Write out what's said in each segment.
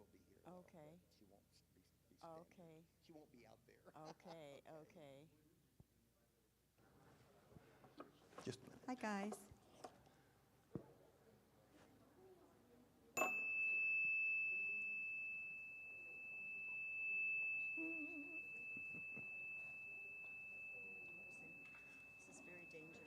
will be here. Okay. She won't be standing. Okay. She won't be out there. Okay, okay. Just a minute. Hi, guys. This is very dangerous.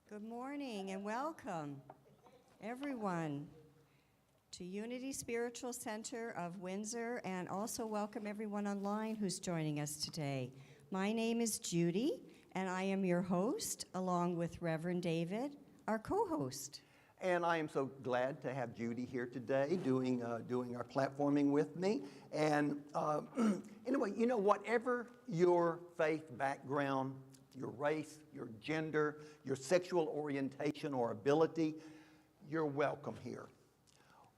Good morning and welcome, everyone, to Unity Spiritual Center of Windsor, and also welcome everyone online who's joining us today. My name is Judy, and I am your host, along with Reverend David, our co-host. And I am so glad to have Judy here today doing our platforming with me. And anyway, you know, whatever your faith background, your race, your gender, your sexual orientation or ability, you're welcome here.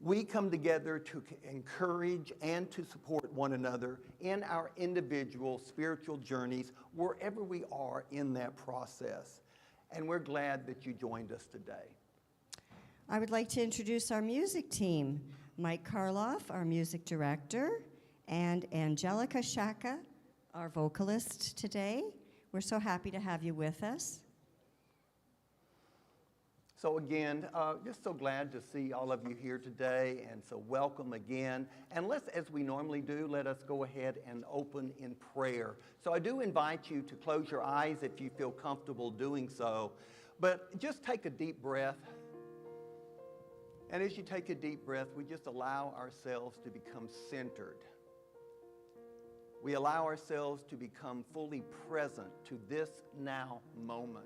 We come together to encourage and to support one another in our individual spiritual journeys, wherever we are in that process. And we're glad that you joined us today. I would like to introduce our music team, Mike Karloff, our music director, and Angelica Shaka, our vocalist today. We're so happy to have you with us. So again, just so glad to see all of you here today, and so welcome again. And let's, as we normally do, let us go ahead and open in prayer. So I do invite you to close your eyes if you feel comfortable doing so, but just take a deep breath. And as you take a deep breath, we just allow ourselves to become centered. We allow ourselves to become fully present to this now moment.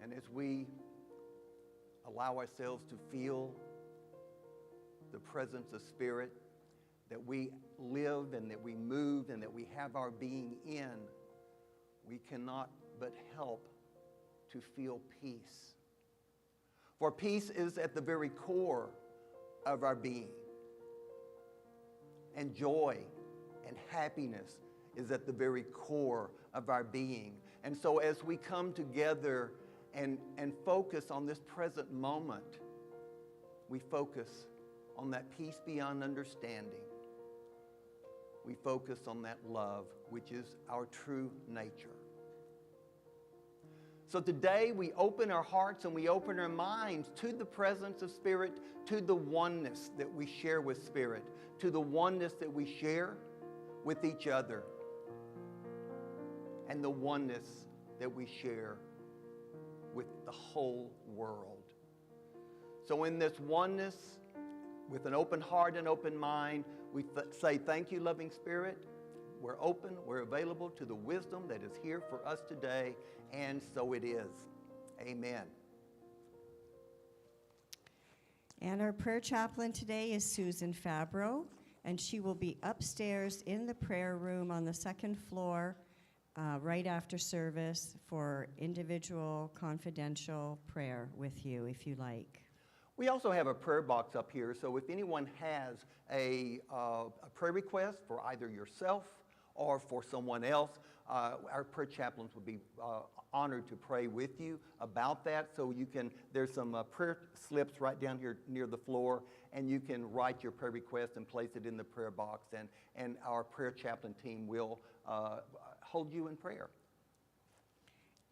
And as we allow ourselves to feel the presence of Spirit, that we live and that we move and that we have our being in, we cannot but help to feel peace. For peace is at the very core of our being. And joy and happiness is at the very core of our being. And so as we come together and focus on this present moment, we focus on that peace beyond understanding. We focus on that love, which is our true nature. So today we open our hearts and we open our minds to the presence of Spirit, to the oneness that we share with Spirit, to the oneness that we share with each other, and the oneness that we share with the whole world. So in this oneness, with an open heart and open mind, we say, thank you, loving Spirit. We're open, we're available to the wisdom that is here for us today, and so it is. Amen. And our prayer chaplain today is Susan Fabro, and she will be upstairs in the prayer room on the second floor right after service for individual confidential prayer with you, if you like. We also have a prayer box up here, so if anyone has a prayer request for either yourself or for someone else, our prayer chaplains would be honored to pray with you about that. So you can, there's some prayer slips right down here near the floor, and you can write your prayer request and place it in the prayer box, and our prayer chaplain team will hold you in prayer.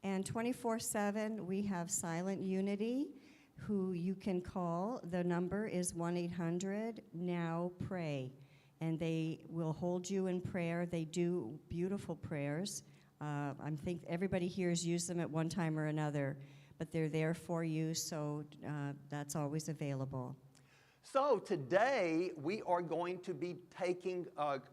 And 24/7, we have Silent Unity, who you can call. The number is 1-800-NOW-PRAY. And they will hold you in prayer. They do beautiful prayers. I think everybody here has used them at one time or another, but they're there for you, so that's always available. So today we are going to be taking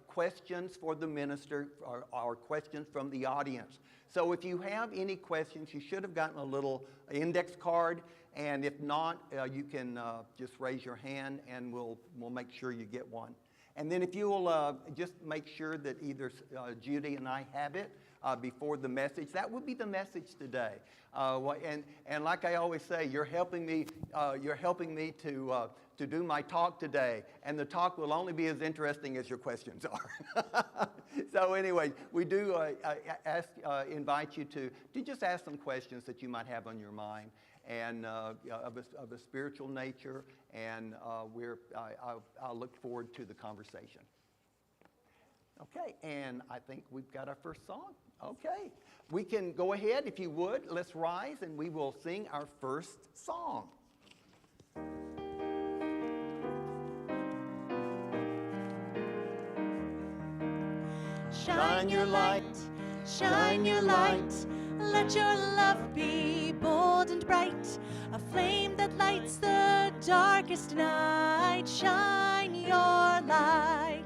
questions for the minister, or questions from the audience. So if you have any questions, you should have gotten a little index card, and if not, you can just raise your hand and we'll make sure you get one. And then if you will just make sure that either Judy and I have it, before the message. That would be the message today. And like I always say, you're helping me to do my talk today, and the talk will only be as interesting as your questions are. So anyway, we do invite you to just ask some questions that you might have on your mind, and of a spiritual nature, and I'll look forward to the conversation. Okay, and I think we've got our first song. Okay, we can go ahead if you would. Let's rise and we will sing our first song. Shine your light, shine your light. Let your love be bold and bright, a flame that lights the darkest night. Shine your light.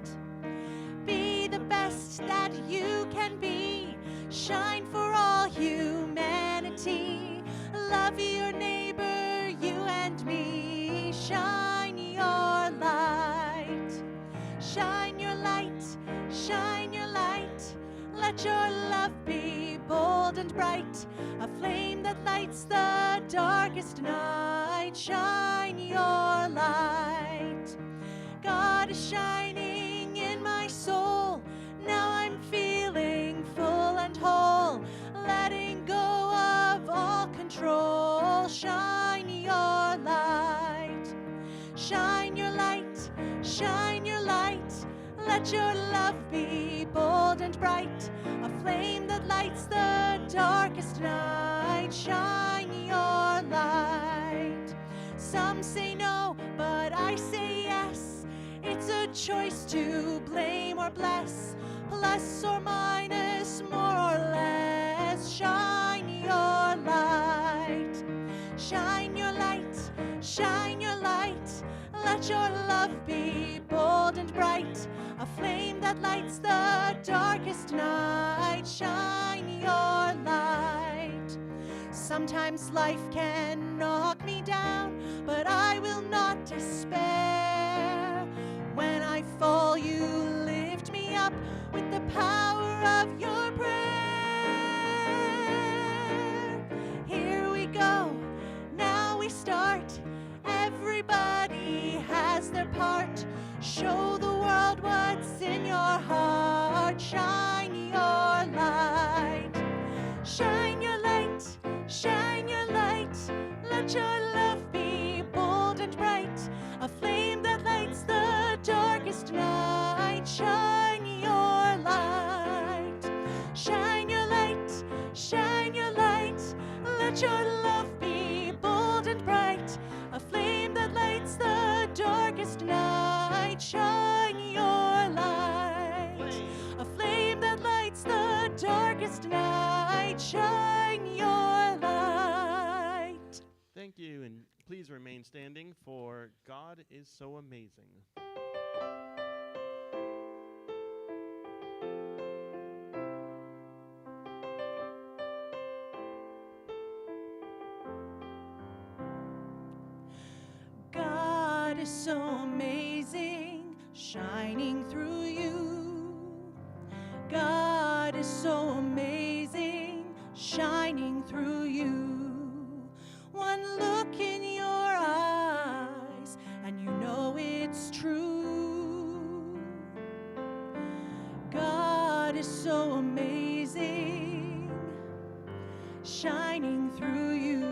Be the best that you can be. Shine for all humanity. Love your neighbor, you and me. Shine your light. Shine your light, shine your light. Let your love be bold and bright, a flame that lights the darkest night. Shine your light. God is shining in my soul. Now I'm feeling full and whole, letting go of all control. Shine your light. Shine your light, shine your light. Let your love be bold and bright, a flame that lights the darkest night. Shine your light. Some say no, but I say yes. It's a choice to blame or bless, plus or minus, more or less. Shine your light. Shine your light, shine your light. Let your love be bold and bright, a flame that lights the darkest night. Shine your light. Sometimes life can knock me down, but I will not despair. When I fall, you lift me up with the power of your prayer. Here we go, now we start. Everybody has their part. Show the world what's in your heart. Shine your light. Shine your light, shine your light. Let your love be bold and bright, a flame that lights the darkest night. Shine your light. Shine your light, shine your light. Let your love be bold and bright, a flame that lights the darkest night. Shine your light. A flame that lights the darkest night. Shine your light. Thank you, and please remain standing for God is So Amazing. God is so amazing, shining through you. God is so amazing, shining through you. One look in your eyes, and you know it's true. God is so amazing, shining through you.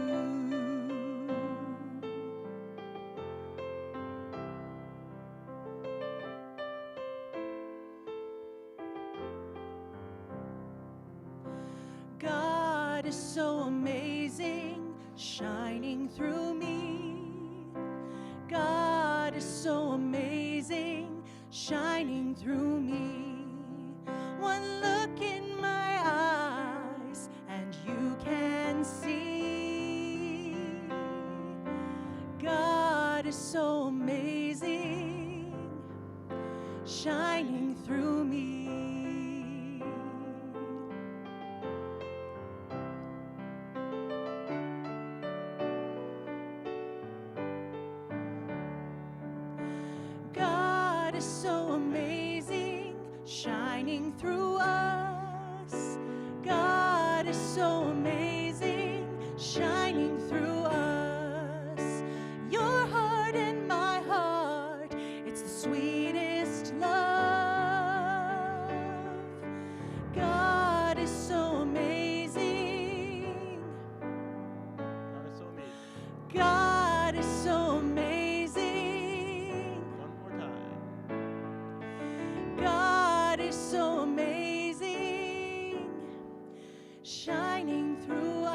God is so amazing, shining through me. God is so amazing, shining through me. One look in my eyes and you can see. God is so amazing, shining through me. God is so amazing, shining through us. so amazing, shining through us. Your heart and my heart, it's the sweetest love. God is so amazing. God is so amazing. God is so amazing. One more time. God is so amazing, shining through us.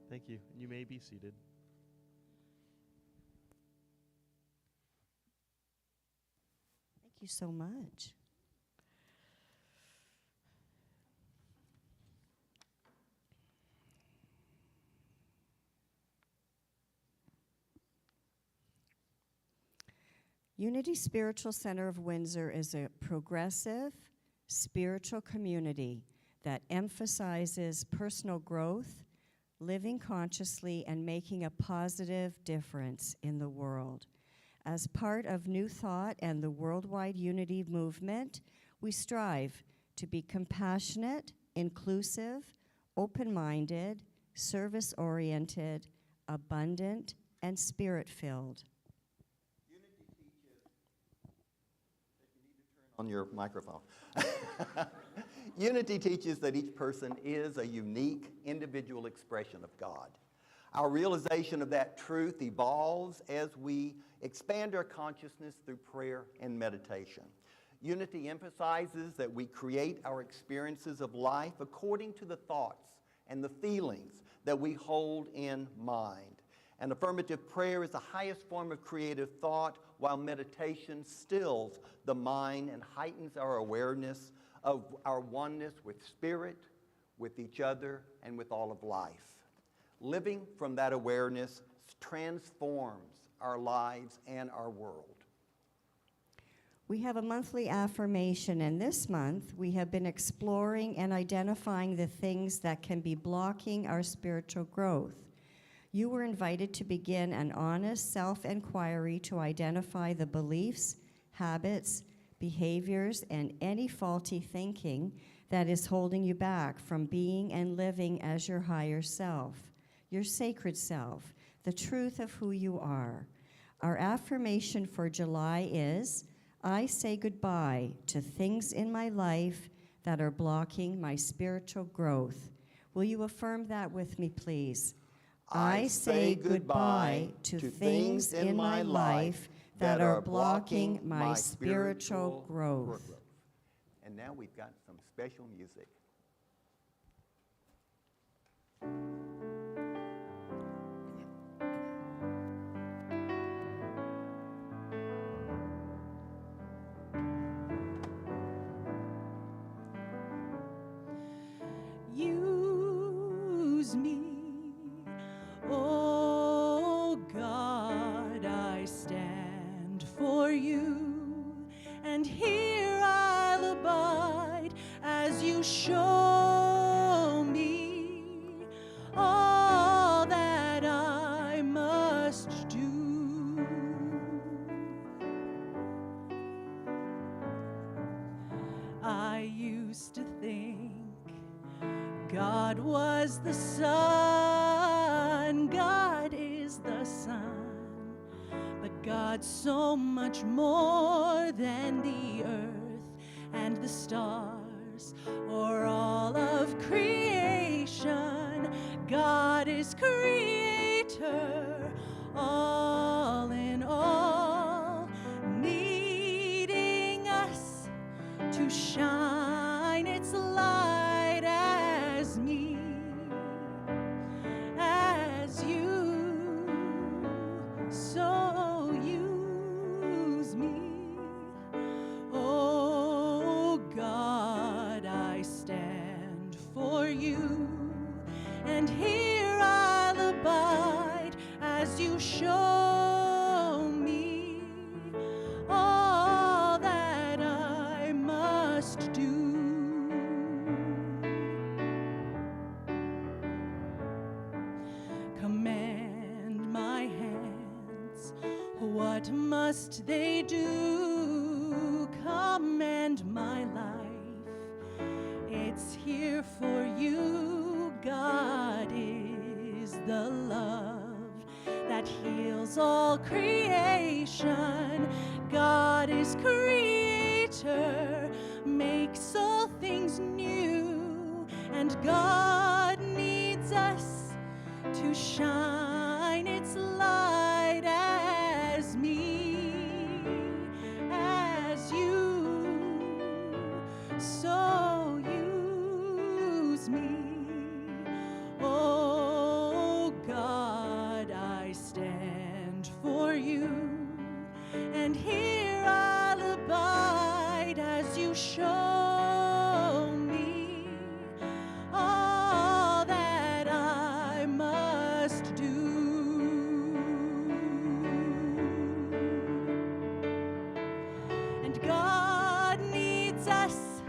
Thank you. You may be seated. Thank you so much. Unity Spiritual Center of Windsor is a progressive spiritual community that emphasizes personal growth, living consciously, and making a positive difference in the world. As part of New Thought and the worldwide unity movement, we strive to be compassionate, inclusive, open-minded, service-oriented, abundant, and spirit-filled. On your microphone. Unity teaches that each person is a unique individual expression of God. Our realization of that truth evolves as we expand our consciousness through prayer and meditation. Unity emphasizes that we create our experiences of life according to the thoughts and the feelings that we hold in mind. And affirmative prayer is the highest form of creative thought, while meditation stills the mind and heightens our awareness of our oneness with spirit, with each other, and with all of life. Living from that awareness transforms our lives and our world. We have a monthly affirmation, and this month we have been exploring and identifying the things that can be blocking our spiritual growth. You were invited to begin an honest self-inquiry to identify the beliefs, habits, behaviors, and any faulty thinking that is holding you back from being and living as your higher self, your sacred self, the truth of who you are. Our affirmation for July is, I say goodbye to things in my life that are blocking my spiritual growth. Will you affirm that with me, please? I say goodbye to things in my life that are blocking my spiritual growth. And now we've got some special music. Use me, oh God, I stand for you, and here I'll abide as you show me all that I must do. I used to think God was the sun, God is the sun, but God's so much more than the earth and the stars or all of creation. God is creator, all in all, needing us to shine its light as me, as you, so use me. Oh God, I stand for you, and here I'll abide as you show me all that I must do. Command my hands, what must they do? Command my life, it's here for you. God is the love that heals all creation. God is creator, makes all things new, and God needs us to shine its light as me, as you. So use me. Oh God, I stand for you, and here I'll abide as you show me all that I must do. And God needs us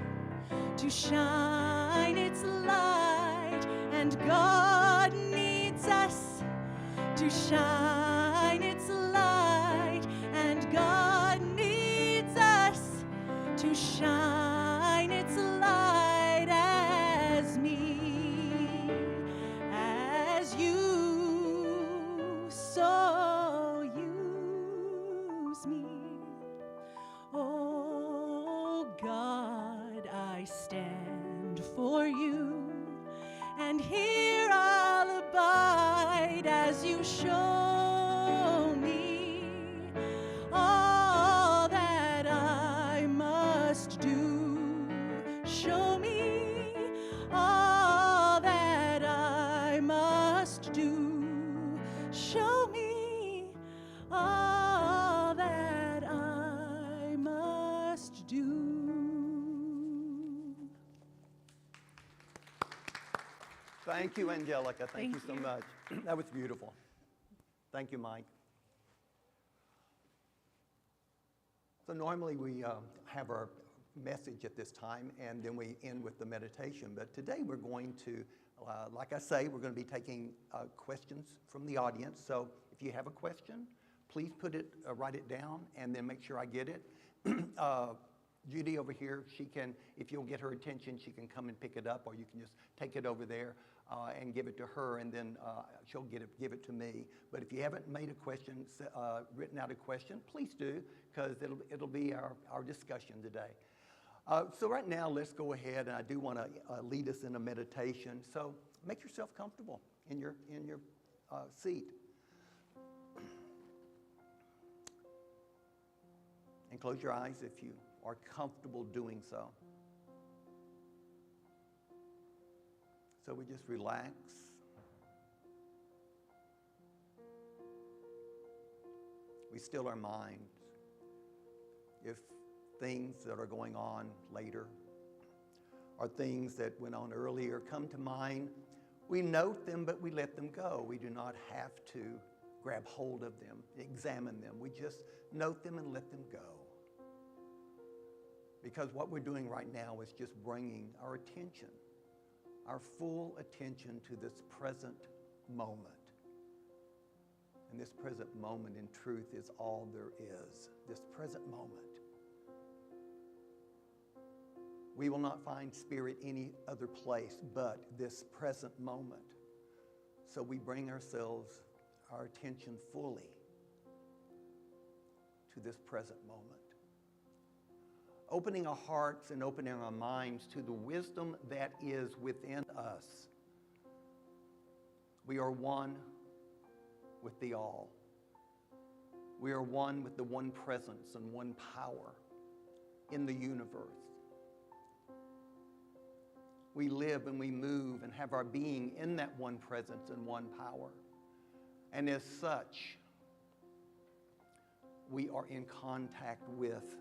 to shine its light, and God needs us to shine its light, and God needs us to shine its light as me, as you. So use me. Oh God, I stand for you, and here I'll abide as you show me all that I must do. Show me all that I must do. Show me all that I must do. Thank you, Angelica. Thank you Thank so you. much. That was beautiful. Thank you, Mike. So normally we have our message at this time, and then we end with the meditation. But today we're going to, like I say, we're going to be taking questions from the audience. So if you have a question, please write it down, and then make sure I get it. Judy over here, she can, if you'll get her attention, she can come and pick it up, or you can just take it over there and give it to her, and then she'll give it to me. But if you haven't made a question, written out a question, please do, because it'll be our discussion today. So right now, let's go ahead, and I do want to lead us in a meditation. So make yourself comfortable in your seat. And close your eyes if you are comfortable doing so. So we just relax. We still our minds. If things that are going on later or things that went on earlier come to mind, we note them, but we let them go. We do not have to grab hold of them, examine them. We just note them and let them go. Because what we're doing right now is just bringing our attention, our full attention to this present moment. And this present moment, in truth, is all there is. This present moment. We will not find spirit any other place but this present moment. So we bring ourselves, our attention fully to this present moment. Opening our hearts and opening our minds to the wisdom that is within us. We are one with the all. We are one with the one presence and one power in the universe. We live and we move and have our being in that one presence and one power. And as such, we are in contact with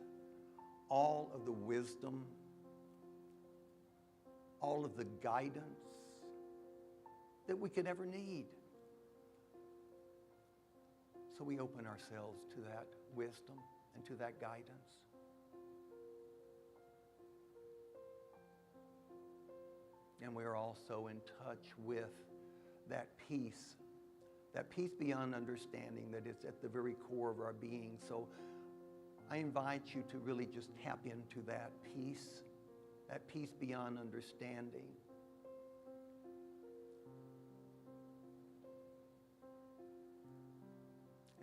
all of the wisdom, all of the guidance that we could ever need. So we open ourselves to that wisdom and to that guidance. And we are also in touch with that peace beyond understanding that is at the very core of our being. So I invite you to really just tap into that peace that peace beyond understanding.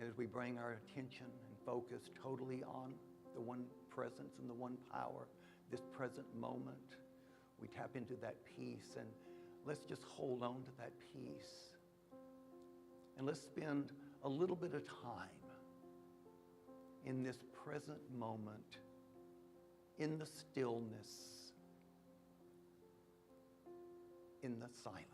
As we bring our attention and focus totally on the one presence and the one power, this present moment, we tap into that peace, and let's just hold on to that peace. And let's spend a little bit of time in this present moment, in the stillness, in the silence.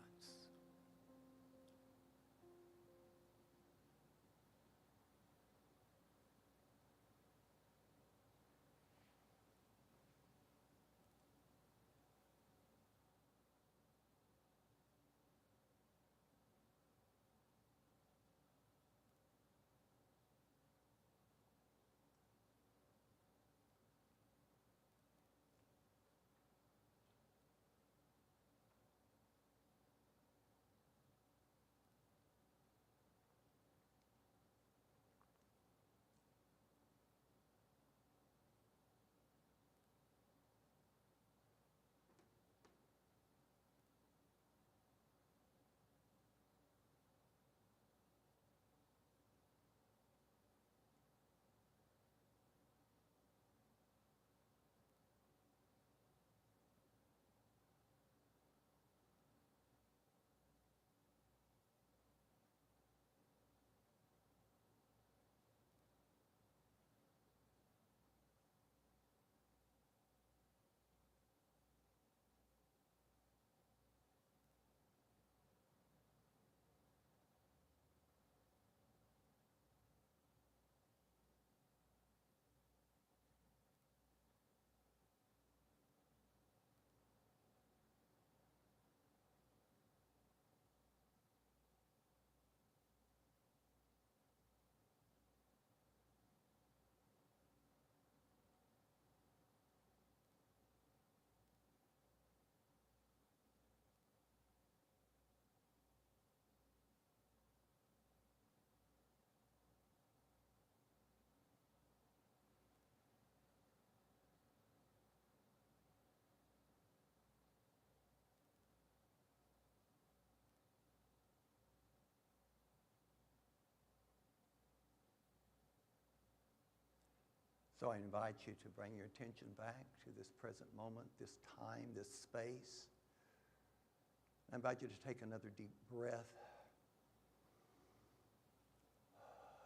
So I invite you to bring your attention back to this present moment, this time, this space. I invite you to take another deep breath.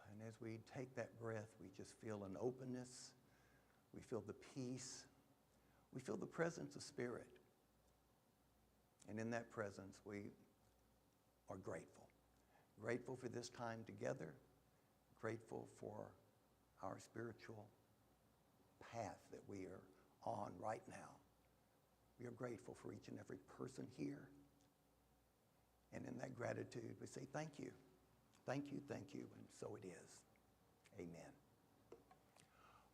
And as we take that breath, we just feel an openness. We feel the peace. We feel the presence of Spirit. And in that presence, we are grateful. Grateful for this time together. Grateful for our spiritual path that we are on right now. We are grateful for each and every person here. And in that gratitude, we say thank you. Thank you, and so it is. Amen.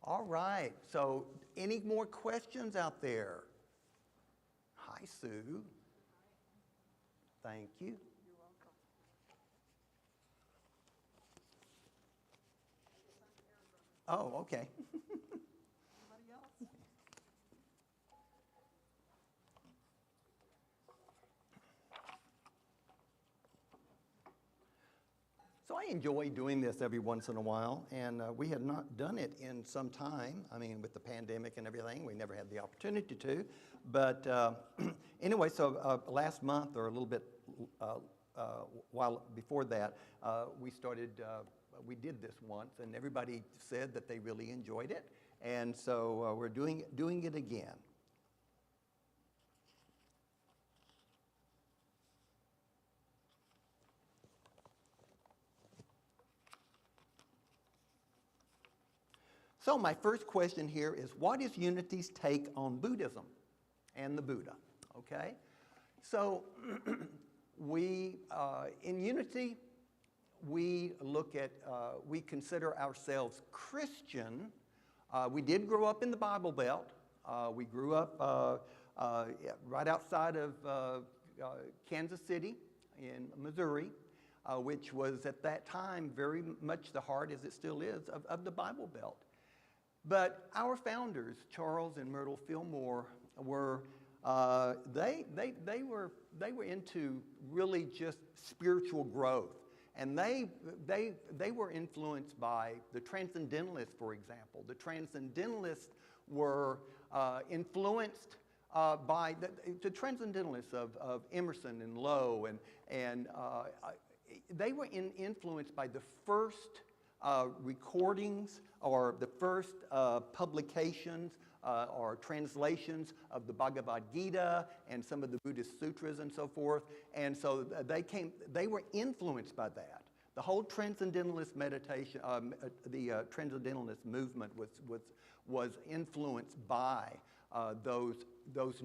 All right, so any more questions out there? Hi, Sue. Thank you. You're welcome. Oh, okay. Anybody else? So I enjoy doing this every once in a while, and we had not done it in some time. I mean, with the pandemic and everything, we never had the opportunity to. But anyway, so last month or a little bit while before that, we did this once, and everybody said that they really enjoyed it. And so we're doing it again. So my first question here is, what is Unity's take on Buddhism and the Buddha? Okay, so we in Unity we look at we consider ourselves Christian. We did grow up in the Bible Belt. We grew up right outside of Kansas City in Missouri, which was at that time very much the heart, as it still is, of the Bible Belt. But our founders, Charles and Myrtle Fillmore, were they were into really just spiritual growth, and they were influenced by the Transcendentalists, for example. The Transcendentalists were influenced by the Transcendentalists of Emerson and Lowe, and they were influenced by the first recordings or the first publications or translations of the Bhagavad Gita and some of the Buddhist sutras and so forth. And so they were influenced by that. The whole Transcendentalist meditation, the Transcendentalist movement was influenced by those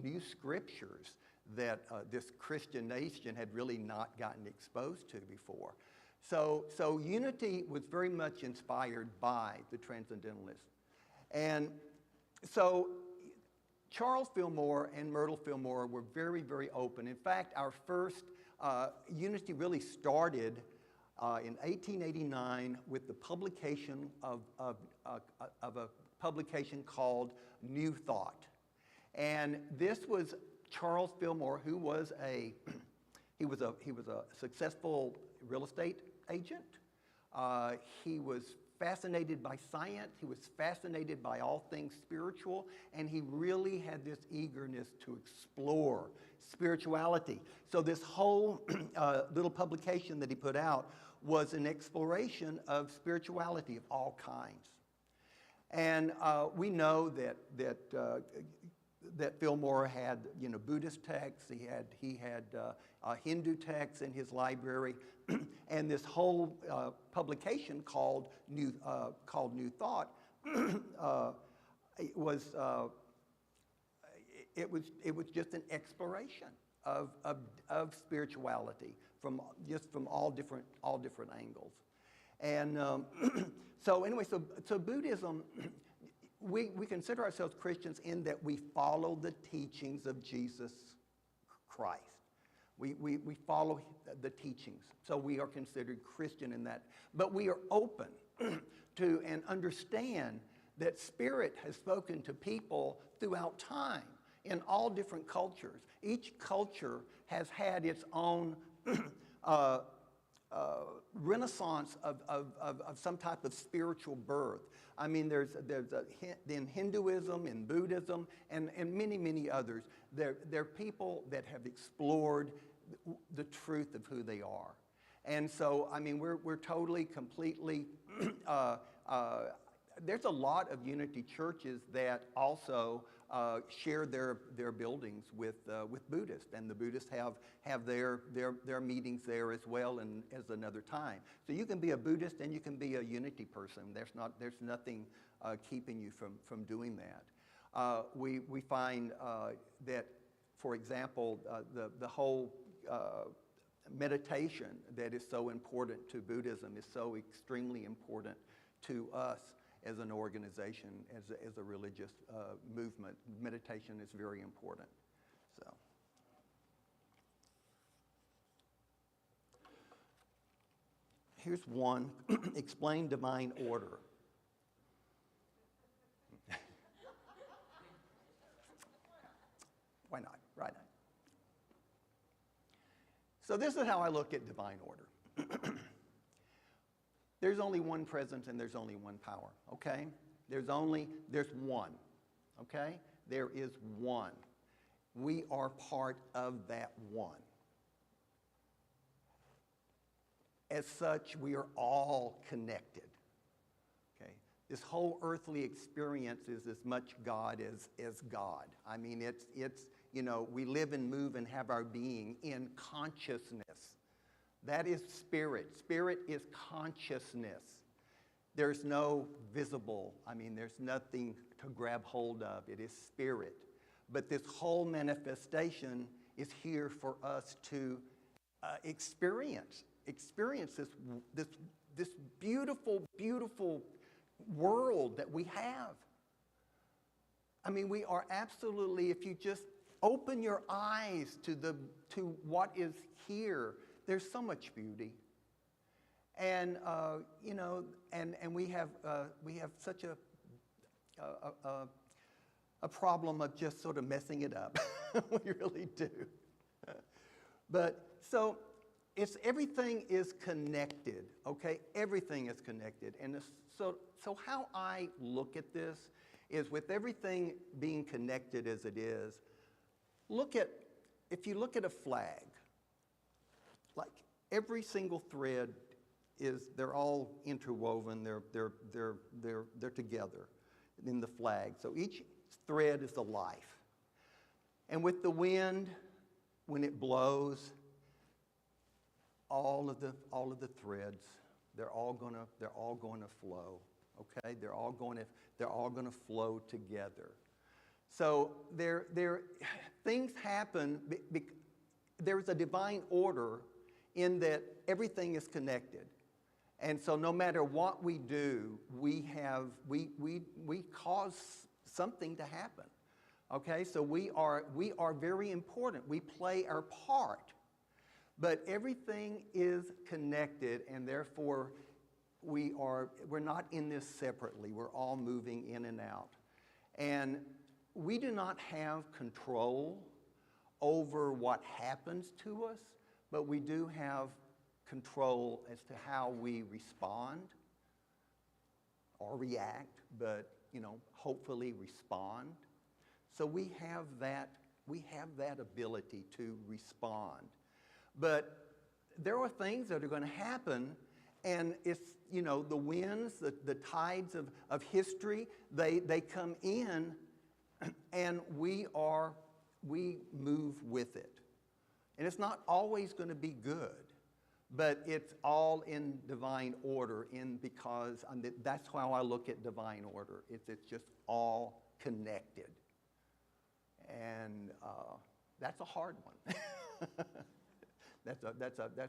new scriptures that this Christian nation had really not gotten exposed to before. So unity was very much inspired by the Transcendentalists. And so Charles Fillmore and Myrtle Fillmore were very, very open. In fact, our first unity really started in 1889 with the publication of a publication called New Thought. And this was Charles Fillmore, who was a successful real estate agent. He was fascinated by science. He was fascinated by all things spiritual, and he really had this eagerness to explore spirituality. So this whole little publication that he put out was an exploration of spirituality of all kinds. And we know that Fillmore had, Buddhist texts. He had Hindu texts in his library, and this whole publication called New Thought it was just an exploration of spirituality from all different angles. And so anyway, so Buddhism. We consider ourselves Christians in that we follow the teachings of Jesus Christ. We follow the teachings, so we are considered Christian in that. But we are open to and understand that Spirit has spoken to people throughout time in all different cultures. Each culture has had its own renaissance of some type of spiritual birth. I mean, there's in Hinduism, in Buddhism, and many others. There are people that have explored the truth of who they are. And so, I mean, we're totally, completely, there's a lot of Unity churches that also share their buildings with Buddhists, and the Buddhists have their meetings there as well, and as another time. So you can be a Buddhist and you can be a Unity person. There's nothing keeping you from doing that. We find that, for example, the whole meditation that is so important to Buddhism is so extremely important to us as an organization, as a religious movement. Meditation is very important. So, here's one. Explain divine order. Why not? Right on. So this is how I look at divine order. There's only one presence and there's only one power, okay? There's one, okay? There is one. We are part of that one. As such, we are all connected, okay? This whole earthly experience is as much God as God. I mean, it's we live and move and have our being in consciousness. That is spirit. Spirit is consciousness. There's no visible, there's nothing to grab hold of. It is spirit. But this whole manifestation is here for us to experience this beautiful, beautiful world that we have. We are absolutely, if you just open your eyes to what is here, there's so much beauty, and and we have such a problem of just sort of messing it up. We really do. But so everything is connected, okay? Everything is connected. And so how I look at this is, with everything being connected as it is, if you look at a flag, like every single thread they're all interwoven, they're together in the flag. So each thread is a life. And with the wind, when it blows, all of the threads, they're all going to flow. Okay, they're all going to flow together. So things happen. There's a divine order in that everything is connected, and so no matter what we do, we cause something to happen. Okay, so we are very important. We play our part, but everything is connected, and therefore we're not in this separately. We're all moving in and out. And we do not have control over what happens to us, but we do have control as to how we respond or react, but hopefully respond. So we have that ability to respond. But there are things that are going to happen, and it's, the winds, the tides of history, they come in, and we move with it. And it's not always going to be good, but it's all in divine order, because that's how I look at divine order. It's just all connected. And that's a hard one. That's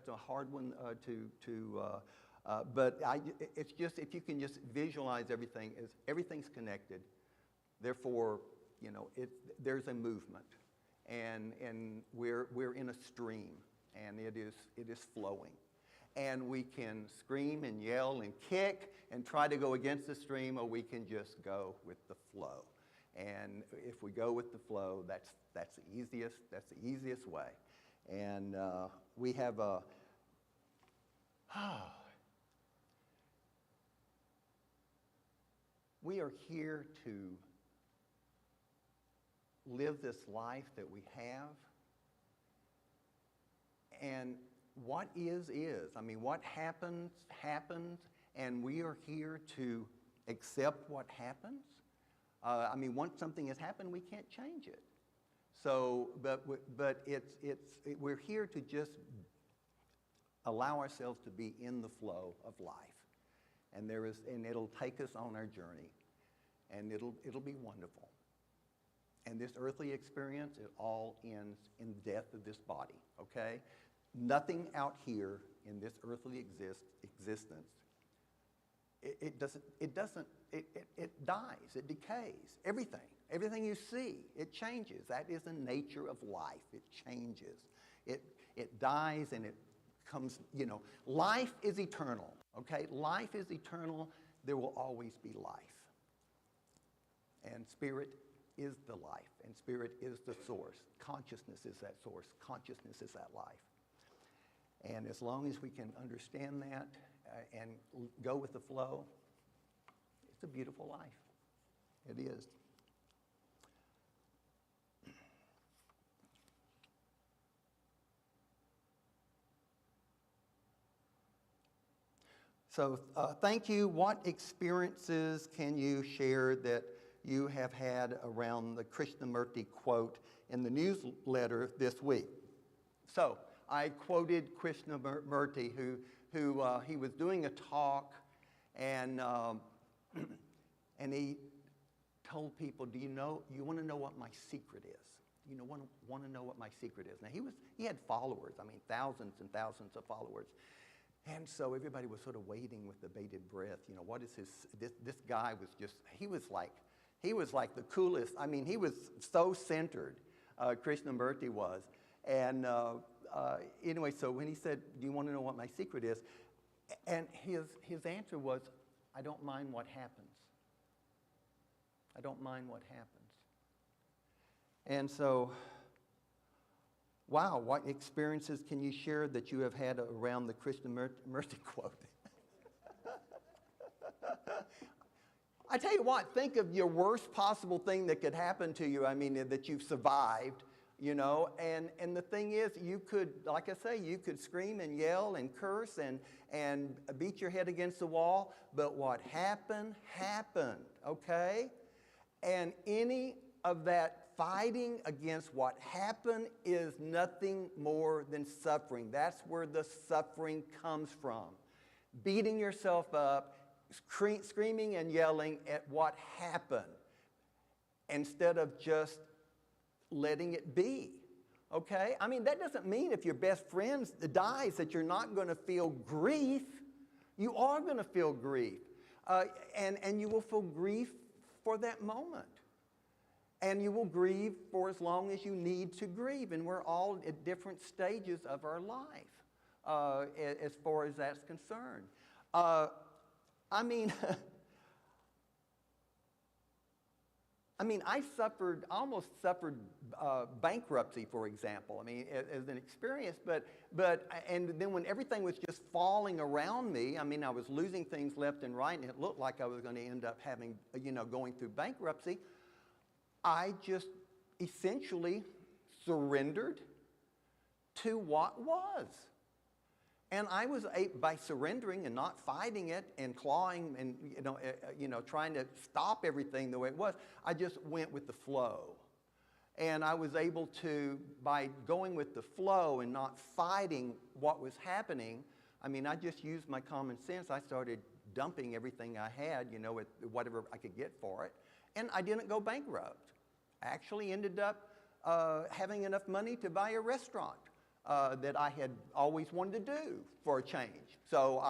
a hard one but it's just, if you can just visualize everything's connected. Therefore, there's a movement, and we're in a stream, and it is flowing, and we can scream and yell and kick and try to go against the stream, or we can just go with the flow. And if we go with the flow, that's the easiest way. And we have we are here to live this life that we have. And what is. I mean, what happens, and we are here to accept what happens. Once something has happened, we can't change it. So, but we're here to just allow ourselves to be in the flow of life, and it'll take us on our journey, and it'll be wonderful. And this earthly experience, it all ends in the death of this body. Okay, nothing out here in this earthly existence. It dies, it decays. Everything you see, it changes. That is the nature of life. It changes. It dies, and it comes, life is eternal, okay? Life is eternal. There will always be life. And spirit is the life, and spirit is the source. Consciousness is that source. Consciousness is that life. And as long as we can understand that and go with the flow, it's a beautiful life. It is. So thank you. What experiences can you share that you have had around the Krishnamurti quote in the newsletter this week? So I quoted Krishnamurti, who he was doing a talk, and he told people, you want to know what my secret is? Want to know what my secret is? Now he had followers, thousands and thousands of followers. And so everybody was sort of waiting with the bated breath. What is this guy he was like the coolest. He was so centered, Krishnamurti was. And anyway, so when he said, do you want to know what my secret is? And his answer was, I don't mind what happens. I don't mind what happens. And so, wow, what experiences can you share that you have had around the Christian mercy quote? I tell you what, think of your worst possible thing that could happen to you, I mean, that you've survived, you know, and the thing is, you could, like I say, you could scream and yell and curse and beat your head against the wall, but what happened, happened, okay? And any of that fighting against what happened is nothing more than suffering. That's where the suffering comes from. Beating yourself up, screaming and yelling at what happened instead of just letting it be, okay? I mean, that doesn't mean if your best friend dies that you're not going to feel grief. You are going to feel grief, and you will feel grief for that moment. And you will grieve for as long as you need to grieve, and we're all at different stages of our life as far as that's concerned. I mean, I almost suffered bankruptcy, for example. I mean, as an experience, and then when everything was just falling around me, I mean, I was losing things left and right, and it looked like I was going to end up having, going through bankruptcy. I just essentially surrendered to what was. And I was by surrendering and not fighting it and clawing and trying to stop everything the way it was, I just went with the flow. And I was able to, by going with the flow and not fighting what was happening, I mean, I just used my common sense. I started dumping everything I had, with whatever I could get for it. And I didn't go bankrupt. I actually ended up having enough money to buy a restaurant. That I had always wanted to do for a change. So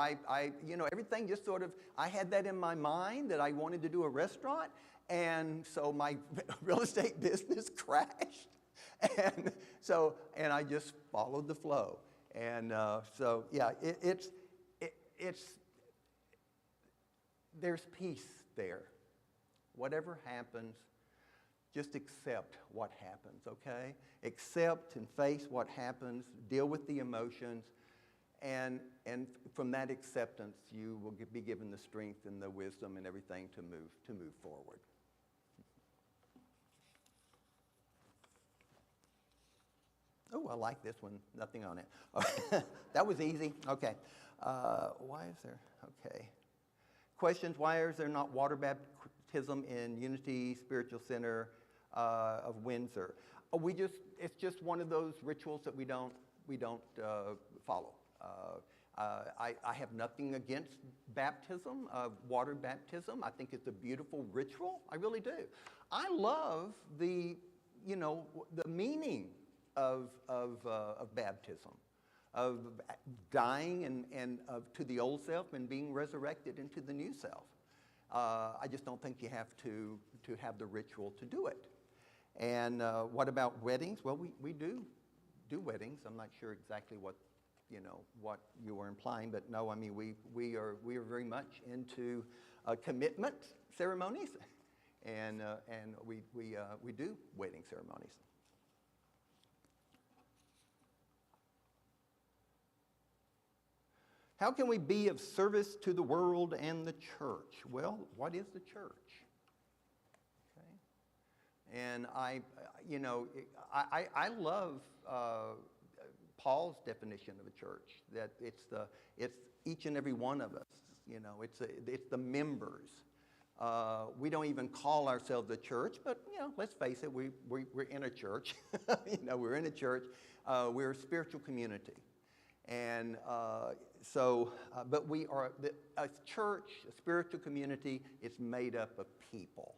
everything just sort of, I had that in my mind that I wanted to do a restaurant, and so my real estate business crashed. And I just followed the flow. And there's peace there. Whatever happens, just accept what happens, okay? Accept and face what happens, deal with the emotions, and from that acceptance, you will be given the strength and the wisdom and everything to move forward. Oh, I like this one. Nothing on it. That was easy. Okay. Why is there? Okay. Questions, why is there not water baptism in Unity Spiritual Center of Windsor? It's just one of those rituals that we don't follow. I have nothing against baptism, water baptism. I think it's a beautiful ritual. I really do. I love the meaning of baptism, of dying and to the old self and being resurrected into the new self. I just don't think you have to have the ritual to do it. And what about weddings? Well, we do weddings. I'm not sure exactly what you were implying, but no, I mean we are very much into commitment ceremonies, and we do wedding ceremonies. How can we be of service to the world and the church? Well, what is the church? Okay. And I love Paul's definition of a church, that it's each and every one of us. It's the members. We don't even call ourselves a church, but let's face it, we're in a church. We're in a church. We're a spiritual community. And but we are, a church, a spiritual community, it's made up of people.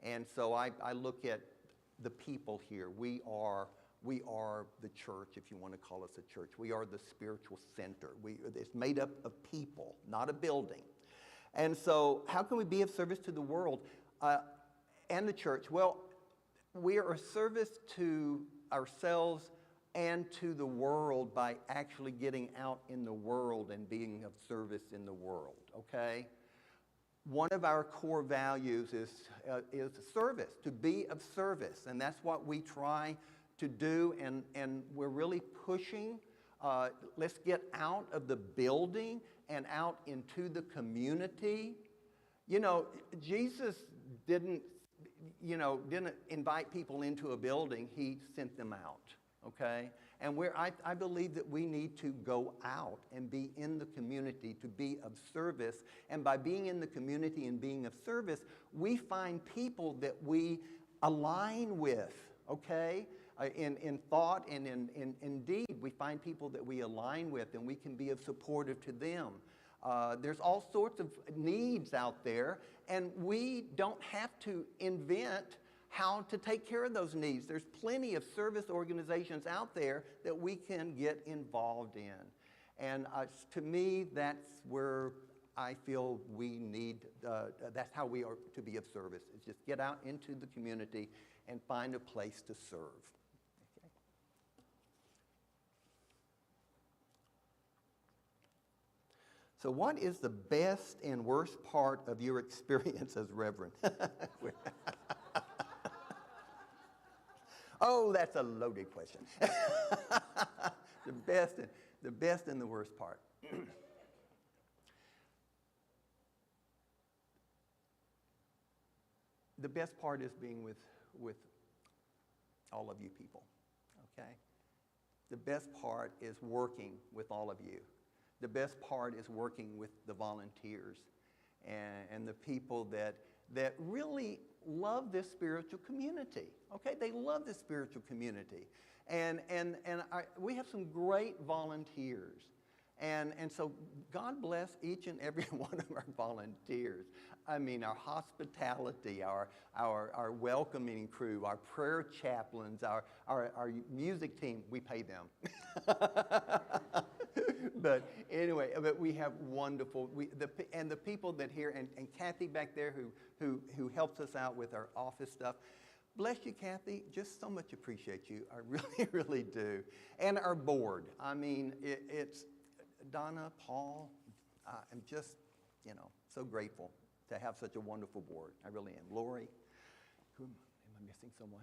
And so I look at the people here. We are the church, if you want to call us a church. We are the spiritual center. It's made up of people, not a building. And so how can we be of service to the world and the church? Well, we are a service to ourselves and to the world by actually getting out in the world and being of service in the world, okay? one of our core values is service, to be of service. And that's what we try to do. And we're really pushing, let's get out of the building and out into the community. You know, Jesus didn't invite people into a building. He sent them out, okay? And I believe that we need to go out and be in the community to be of service. And by being in the community and being of service, we find people that we align with, okay? In thought and in deed, we find people that we align with, and we can be of supportive to them. There's all sorts of needs out there, and we don't have to invent how to take care of those needs. There's plenty of service organizations out there that we can get involved in. And to me, that's where I feel we need, that's how we are to be of service, is just get out into the community and find a place to serve. Okay. So what is the best and worst part of your experience as Reverend? Oh, that's a loaded question. The best and the worst part. The best part is being with all of you people, okay? The best part is working with all of you. The best part is working with the volunteers and the people that really love this spiritual community, okay? They love this spiritual community. And we have some great volunteers. And so God bless each and every one of our volunteers. I mean, our hospitality, our welcoming crew, our prayer chaplains, our music team, we pay them. But anyway, but we have wonderful, and the people that here, and Kathy back there who helps us out with our office stuff. Bless you, Kathy. Just so much appreciate you. I really, really do. And our board. I mean, it's Donna, Paul. I'm just, so grateful to have such a wonderful board. I really am. Lori, am I missing someone?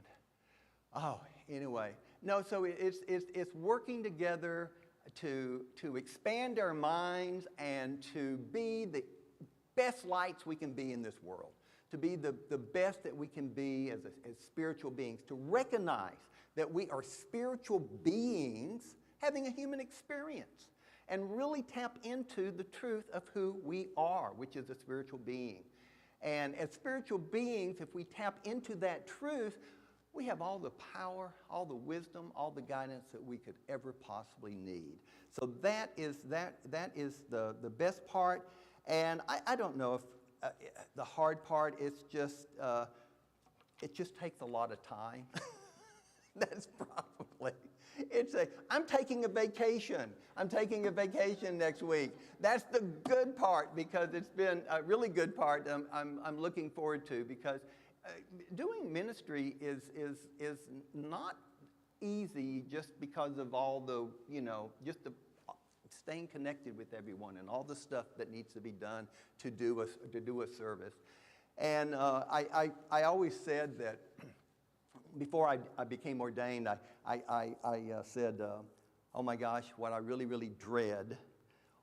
Oh, anyway. No, so it's working together to expand our minds and to be the best lights we can be in this world, to be the best that we can be as spiritual beings, to recognize that we are spiritual beings having a human experience, and really tap into the truth of who we are, which is a spiritual being. And as spiritual beings, if we tap into that truth, we have all the power, all the wisdom, all the guidance that we could ever possibly need. So that is the best part. And I don't know if the hard part is just, it just takes a lot of time. That's probably, I'm taking a vacation. I'm taking a vacation next week. That's the good part, because it's been a really good part I'm looking forward to, because doing ministry is not easy just because of all the, just the staying connected with everyone and all the stuff that needs to be done to do a service. And I always said that before I became ordained, I said, oh my gosh, what I really, really dread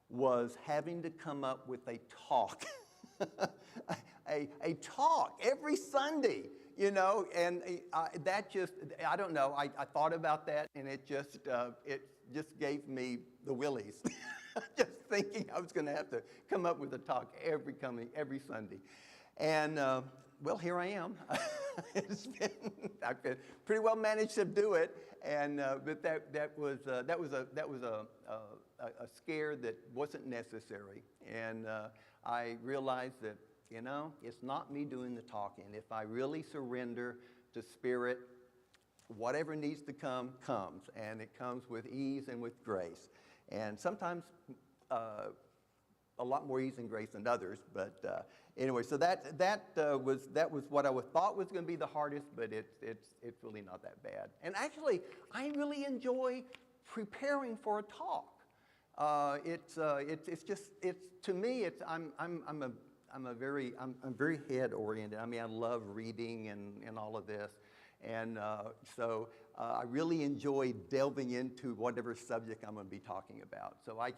was having to come up with a talk. a talk every Sunday, and that just, I don't know, I thought about that, and it just gave me the willies. Just thinking I was going to have to come up with a talk every Sunday. And well, here I am. I've been pretty well managed to do it, and but that was a scare that wasn't necessary, and I realized that it's not me doing the talking. If I really surrender to Spirit, whatever needs to come comes, and it comes with ease and with grace, and sometimes a lot more ease and grace than others, but anyway, so that was what I thought was going to be the hardest, but it's really not that bad. And actually, I really enjoy preparing for a talk. To me, I'm I'm very head oriented. I mean, I love reading and all of this. And so I really enjoy delving into whatever subject I'm going to be talking about. So I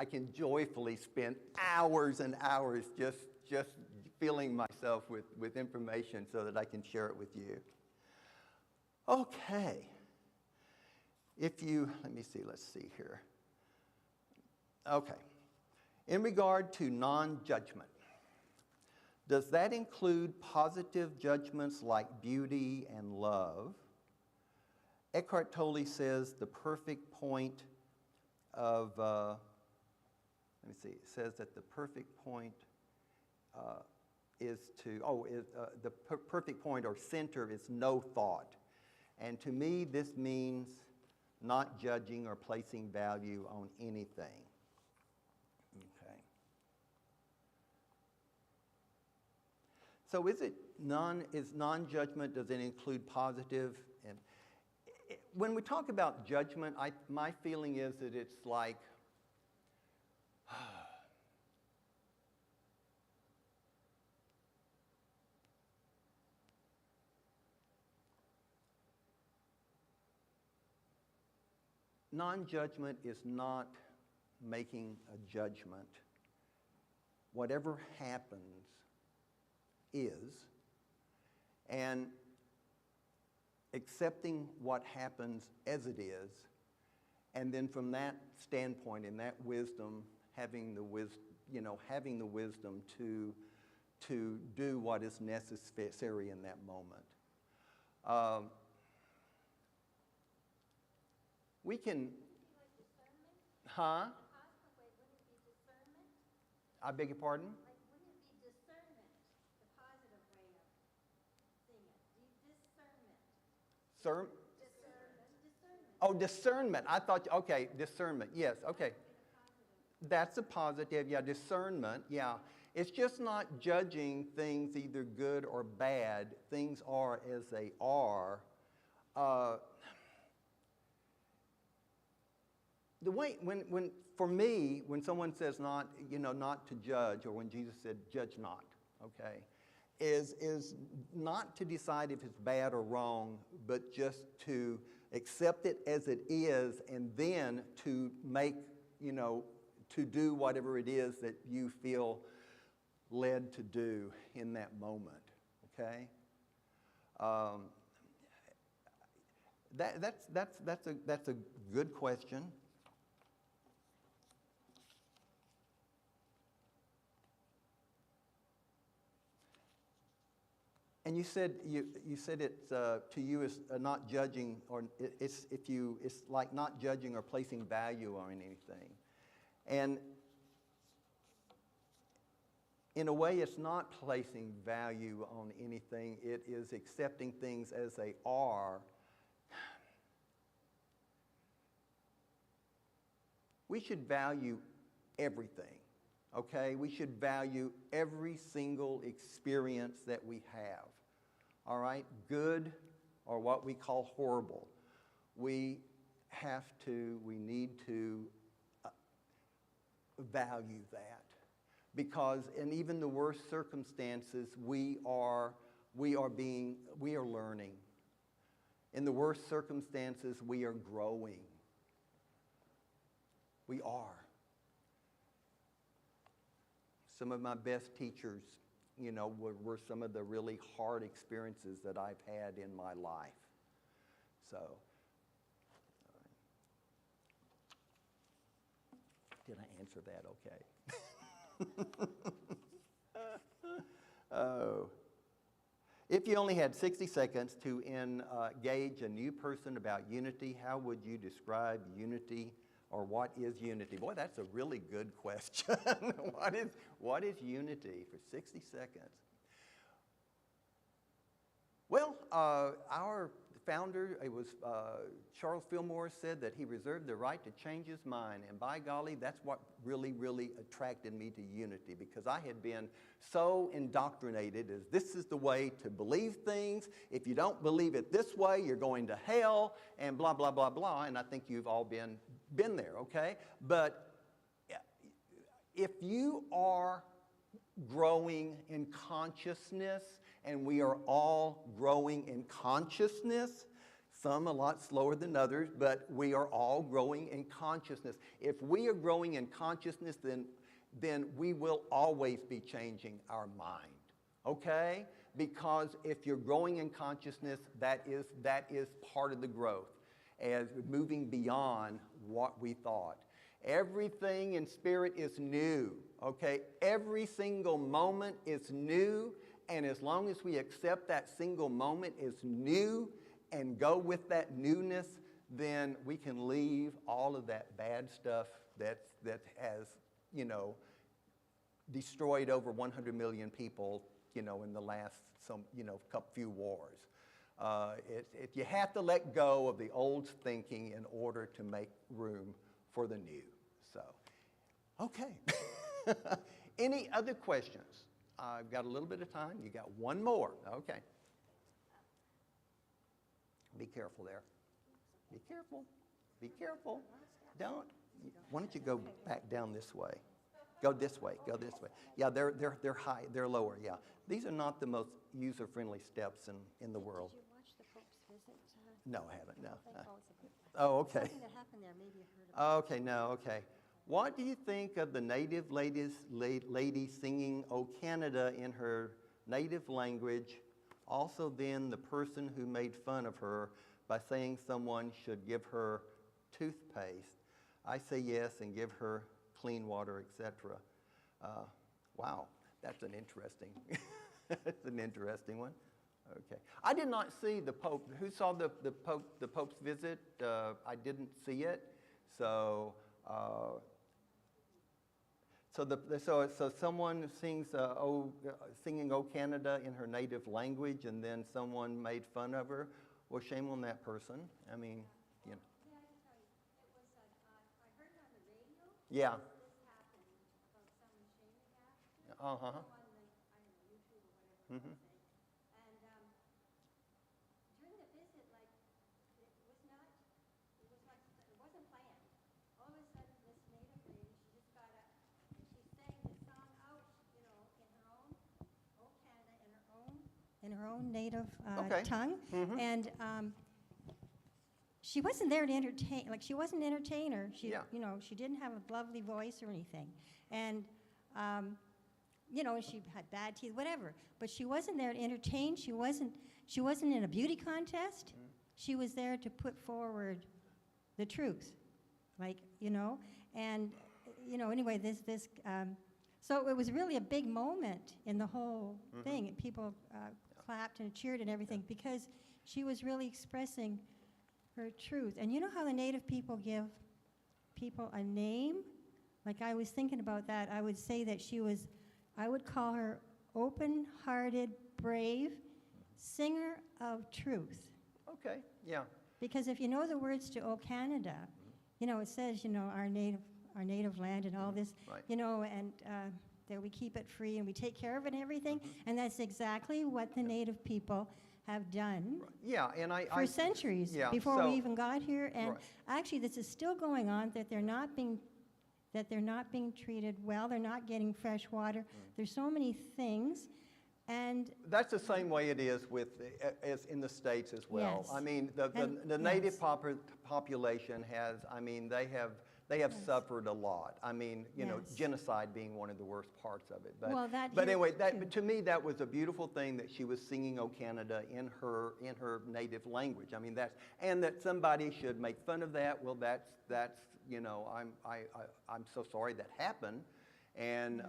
can joyfully spend hours and hours just filling myself with information so that I can share it with you. Okay. Let's see here. Okay. In regard to non-judgment, does that include positive judgments like beauty and love? Eckhart Tolle says the perfect point of, it says that the perfect point the perfect point or center is no thought. And to me, this means not judging or placing value on anything. Okay. So is non-judgment, does it include positive? And when we talk about judgment, my feeling is that it's like, non-judgment is not making a judgment. Whatever happens is, and accepting what happens as it is, and then from that standpoint and that wisdom, having the wisdom to do what is necessary in that moment. We can, huh? I beg your pardon? Like, wouldn't it be discernment, the positive way of seeing it? Discernment. Discernment. Oh, discernment. I thought, okay, discernment. Yes, okay. That's a positive, yeah, discernment, yeah. It's just not judging things either good or bad. Things are as they are. The way, for me, when someone says not to judge, or when Jesus said, judge not, okay, is not to decide if it's bad or wrong, but just to accept it as it is, and then to make, to do whatever it is that you feel led to do in that moment, okay? That's a good question. And you said it's to you is not judging, or it's like not judging or placing value on anything, and in a way, it's not placing value on anything. It is accepting things as they are. We should value everything. Okay, we should value every single experience that we have. All right, good or what we call horrible. We need to value that, because in even the worst circumstances, we are learning. In the worst circumstances, we are growing. We are. Some of my best teachers, were some of the really hard experiences that I've had in my life. So, did I answer that okay? Oh. If you only had 60 seconds to engage a new person about unity, how would you describe unity? Or what is unity? Boy, that's a really good question. What is unity for 60 seconds? Well, our founder, it was Charles Fillmore, said that he reserved the right to change his mind. And by golly, that's what really, really attracted me to unity, because I had been so indoctrinated as this is the way to believe things. If you don't believe it this way, you're going to hell, and blah, blah, blah, blah. And I think you've all been there, okay? But if you are growing in consciousness, and we are all growing in consciousness. Some a lot slower than others, but we are all growing in consciousness. If we are growing in consciousness, then we will always be changing our mind, okay? Because if you're growing in consciousness, that is part of the growth, as moving beyond what we thought. Everything in spirit is new, okay? Every single moment is new, and as long as we accept that single moment is new and go with that newness, then we can leave all of that bad stuff that has, destroyed over 100 million people, in the last few wars. You have to let go of the old thinking in order to make room for the new. So, okay. Any other questions? I've got a little bit of time. You got one more. Okay. Be careful there. Be careful. Be careful. Don't. Why don't you go back down this way? Go this way. Go this way. Yeah, they're high. They're lower. Yeah. These are not the most user-friendly steps in the world. Did you watch the Pope's visit? No, I haven't. No. Oh, Oh, okay. something that happened there. Maybe you heard about Okay. No. Okay. What do you think of the native lady singing "O Canada" in her native language? Also, then the person who made fun of her by saying someone should give her toothpaste. I say yes and give her clean water, etc. Wow, that's an interesting, that's an interesting one. Okay, I did not see the Pope. Who saw the Pope's visit? I didn't see it. So, so someone sings singing "O Canada" in her native language, and then someone made fun of her. Well, shame on that person. I mean, May I just tell you, it was, I heard it on the radio. Yeah. This happened about someone shaming after. Uh-huh. On YouTube or whatever. Mhm. And during the visit, like, it wasn't planned. All of a sudden, this native lady, she just got up and she sang the song out, in her own, "O Canada," in her own native Okay. tongue. Mhm. And she wasn't there to entertain, like, she wasn't an entertainer. She, Yeah. she didn't have a lovely voice or anything. And, she had bad teeth, whatever. But she wasn't there to entertain. She wasn't in a beauty contest. She was there to put forward the truth, like, and, anyway, so it was really a big moment in the whole thing. People clapped and cheered and everything because she was really expressing her truth. And you know how the native people give people a name? Like, I was thinking about that. I would say that I would call her open-hearted, brave, singer of truth. Okay. Yeah. Because if you know the words to "O Canada," it says, our native land and all this, Right. And that we keep it free and we take care of it and everything. And that's exactly what the native people have done Yeah, and for centuries yeah, before so- we even got here. And Right. actually, this is still going on, that they're not being treated well. They're not getting fresh water. There's so many things. And That's the same way it is as in the States as well. Yes. I mean, the And- native yes. population has, they have suffered a lot. I mean, Yes. genocide being one of the worst parts of it. But, Well, that but here anyway, too. to me, that was a beautiful thing that she was singing "O Canada" in her native language. I mean, and that somebody should make fun of that. Well, that's I'm so sorry that happened, and.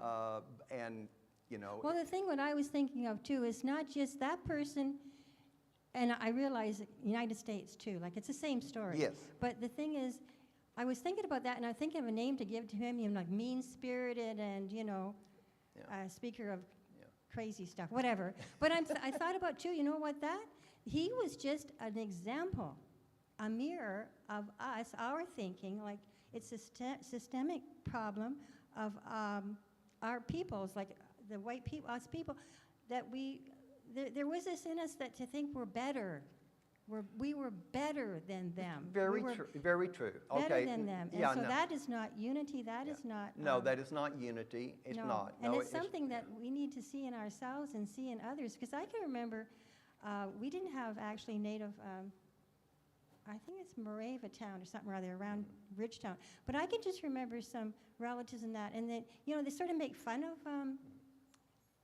Well, the thing what I was thinking of too is not just that person, and I realize United States too, like it's the same story. Yes. But the thing is, I was thinking about that, and I was thinking of a name to give to him, like mean-spirited and, speaker of crazy stuff, whatever. But I thought about too, he was just an example, a mirror of us, our thinking, like it's a systemic problem of our peoples, like the white people, us people, that there was this in us that to think we're better we were better than them. Very We were true. Very true. better Okay. than them. And Yeah, so no. that is not unity, that is not. No, that is not unity. It's no. not. And No, it's something that we need to see in ourselves and see in others. Because I can remember, we didn't have actually native, I think it's Morava town or something rather, around Ridgetown. But I can just remember some relatives in that. And they sort of make fun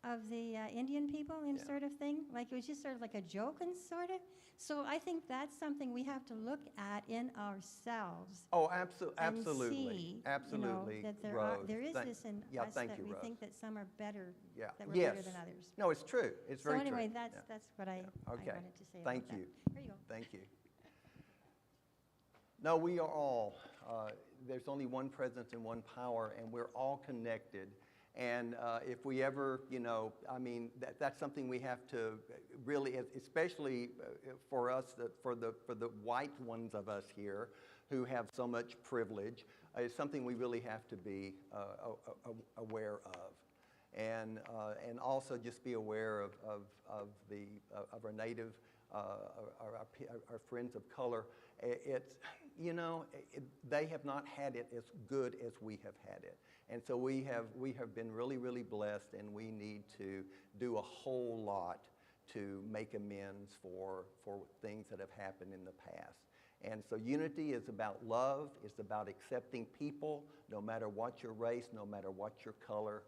of the Indian people and Yeah. sort of thing. Like it was just sort of like a joke and sort of. So I think that's something we have to look at in ourselves. Oh, And absolutely. see, Absolutely. that Rose. there is Thank- this in yeah, us thank that you, we Rose. think that some are better, Yeah. that we're Yes. better than others. No, it's true. It's So very anyway, true. that's Yeah. what I Okay. wanted to say Thank about you. that. There you go. Thank you. No, we are all, there's only one presence and one power, and we're all connected. And if we ever, I mean, that's something we have to really, especially for us, for the white ones of us here who have so much privilege, it's something we really have to be aware of. And also just be aware of our native, our friends of color. It's, they have not had it as good as we have had it. And so we have been really, really blessed, and we need to do a whole lot to make amends for things that have happened in the past. And so unity is about love. It's about accepting people, no matter what your race, no matter what your color.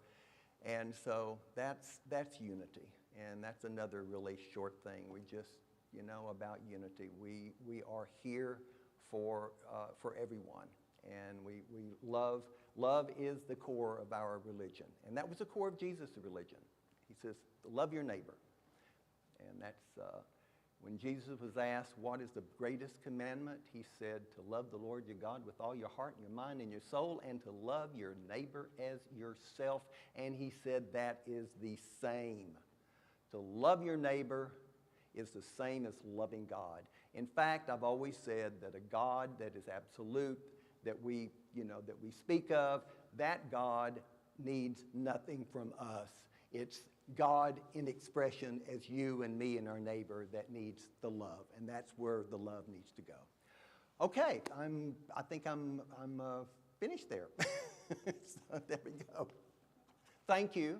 And so that's unity. And that's another really short thing. We just, about unity. We are here for everyone. And we love is the core of our religion. And that was the core of Jesus' religion. He says, love your neighbor. And that's, when Jesus was asked, what is the greatest commandment? He said, to love the Lord your God with all your heart and your mind and your soul, and to love your neighbor as yourself. And he said that is the same. To love your neighbor is the same as loving God. In fact, I've always said that a God that is absolute, that we speak of, that God needs nothing from us. It's God in expression as you and me and our neighbor that needs the love, and that's where the love needs to go. Okay, I think I'm finished there. So there we go. Thank you.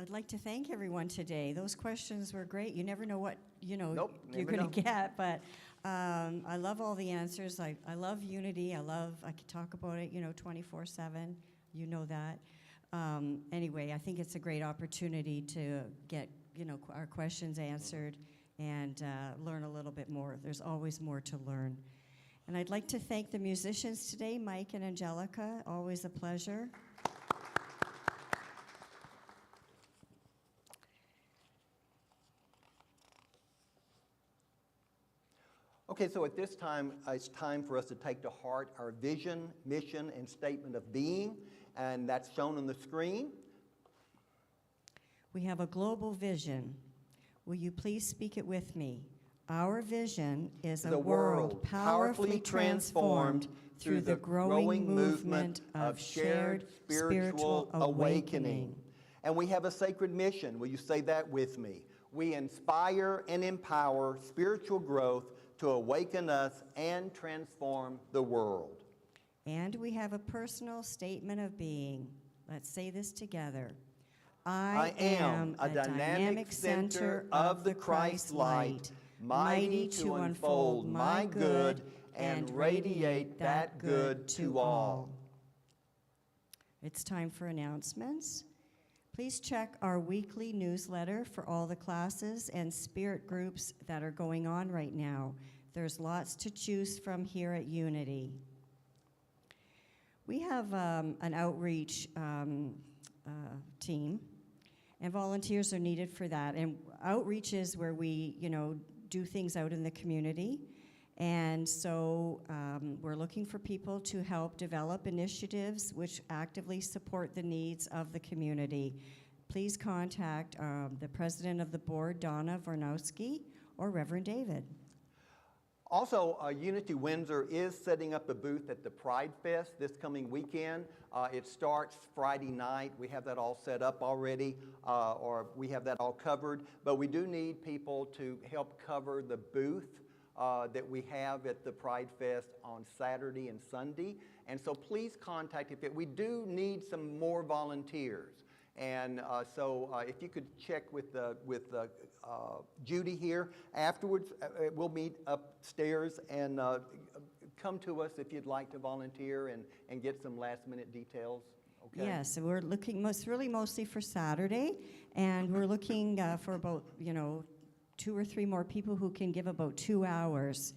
I'd like to thank everyone today. Those questions were great. You never know what, Nope, you're never going to know. get, but I love all the answers. I love unity. I could talk about it, 24/7. You know that. Anyway, I think it's a great opportunity to get, our questions answered and learn a little bit more. There's always more to learn. And I'd like to thank the musicians today, Mike and Angelica. Always a pleasure. Okay, so at this time, it's time for us to take to heart our vision, mission, and statement of being, and that's shown on the screen. We have a global vision. Will you please speak it with me? Our vision is a world powerfully transformed through the growing movement of shared spiritual awakening. And we have a sacred mission. Will you say that with me? We inspire and empower spiritual growth to awaken us and transform the world. And we have a personal statement of being. Let's say this together. I am a dynamic center of the Christ light, mighty to unfold my good and radiate that good to all. It's time for announcements. Please check our weekly newsletter for all the classes and spirit groups that are going on right now. There's lots to choose from here at Unity. We have an outreach team, and volunteers are needed for that. And outreach is where we, do things out in the community. And so we're looking for people to help develop initiatives which actively support the needs of the community. Please contact the president of the board, Donna Varnowski, or Reverend David. Also, Unity Windsor is setting up a booth at the Pride Fest this coming weekend. It starts Friday night. We have that all set up already, or we have that all covered. But we do need people to help cover the booth that we have at the Pride Fest on Saturday and Sunday. And so please contact if we do need some more volunteers. And so if you could check with Judy here afterwards, we'll meet upstairs, and come to us if you'd like to volunteer and get some last minute details. Okay? Yes, and we're looking mostly for Saturday, and we're looking for about 2 or 3 more people who can give about 2 hours.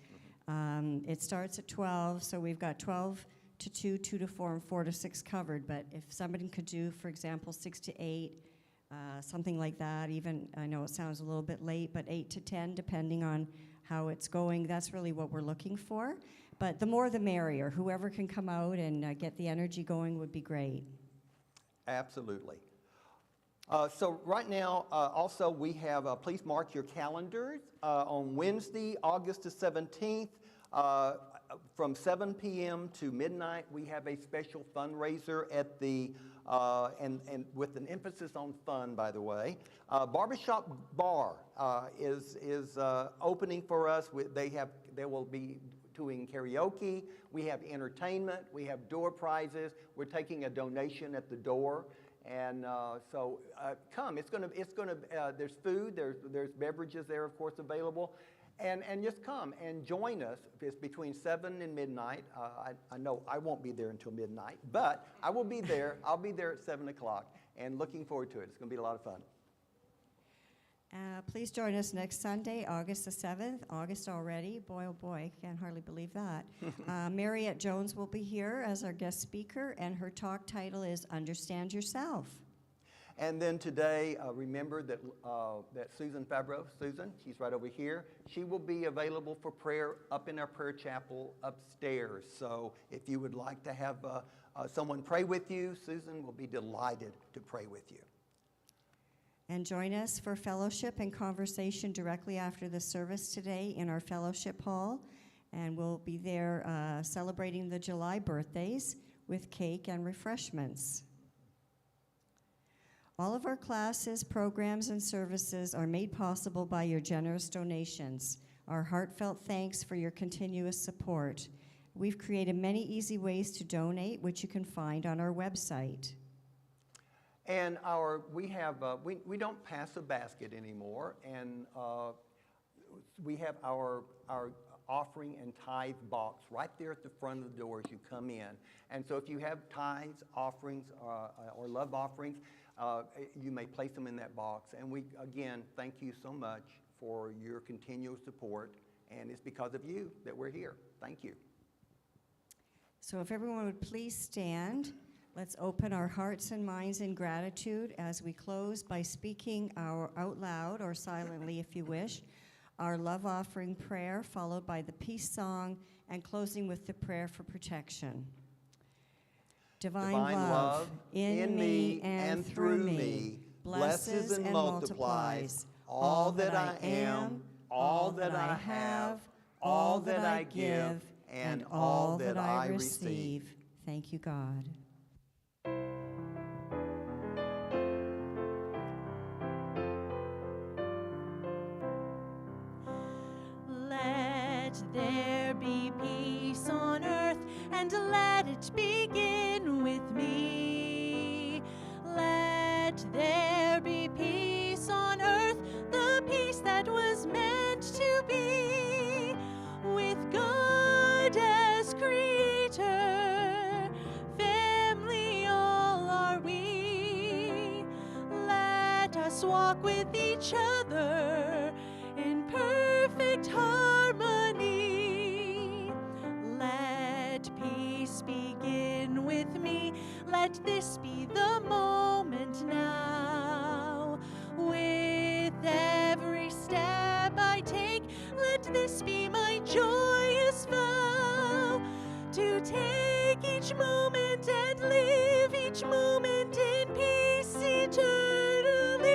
It starts at 12, so we've got 12 to 2, 2 to 4, and 4 to 6 covered. But if somebody could do, for example, 6 to 8, something like that, even, I know it sounds a little bit late, but 8 to 10, depending on how it's going, that's really what we're looking for. But the more the merrier. Whoever can come out and get the energy going would be great. Absolutely. So right now, also we have, please mark your calendars, on Wednesday, August the 17th, from 7 p.m. to midnight, we have a special fundraiser at the, and with an emphasis on fun, by the way. Barbershop Bar is opening for us. They will be doing karaoke. We have entertainment. We have door prizes. We're taking a donation at the door. And so come. It's gonna. There's food. There's beverages there, of course, available. And just come and join us. It's between 7 and midnight. I know I won't be there until midnight, but I will be there. I'll be there at 7 o'clock, and looking forward to it. It's going to be a lot of fun. Please join us next Sunday, August the 7th. August already. Boy, oh boy, can't hardly believe that. Mariette Jones will be here as our guest speaker, and her talk title is Understand Yourself. And then today, remember that Susan Fabreau, Susan, she's right over here, she will be available for prayer up in our prayer chapel upstairs. So if you would like to have someone pray with you, Susan will be delighted to pray with you. And join us for fellowship and conversation directly after the service today in our fellowship hall. And we'll be there celebrating the July birthdays with cake and refreshments. All of our classes, programs, and services are made possible by your generous donations. Our heartfelt thanks for your continuous support. We've created many easy ways to donate, which you can find on our website. And we don't pass a basket anymore, and we have our offering and tithe box right there at the front of the door as you come in. And so if you have tithes, offerings, or love offerings, you may place them in that box. And we, again, thank you so much for your continual support. And it's because of you that we're here. Thank you. So if everyone would please stand, let's open our hearts and minds in gratitude as we close by speaking out loud, or silently if you wish, our love offering prayer, followed by the peace song, and closing with the prayer for protection. Divine love in me and through me blesses and multiplies all that I am, all that I have, all that I give, and all that I receive. Thank you, God. Let there be peace on earth, and let it begin with me. Let there be peace on earth, the peace that was meant to be, with God as creator, family all are we. Let us walk with each other in perfect harmony. Let peace begin with me. Let this be the moment now. With every step I take, let this be my joyous vow, to take each moment and live each moment in peace eternally.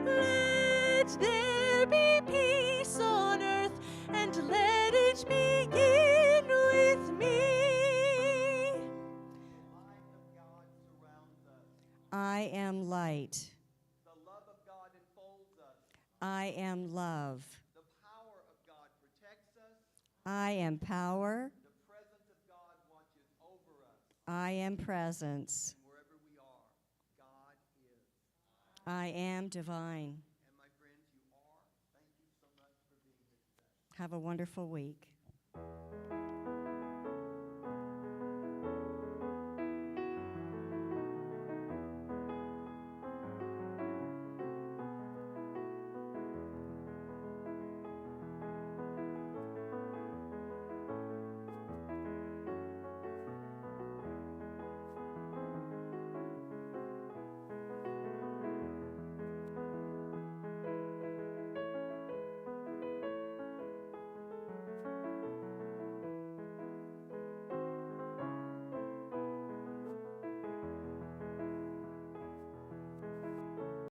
Let there be peace on earth, and I am light. The love of God enfolds us. I am love. The power of God protects us. I am power. The presence of God watches over us. I am presence. And wherever we are, God is. I am divine. And my friends, you are. Thank you so much for being here today. Have a wonderful week.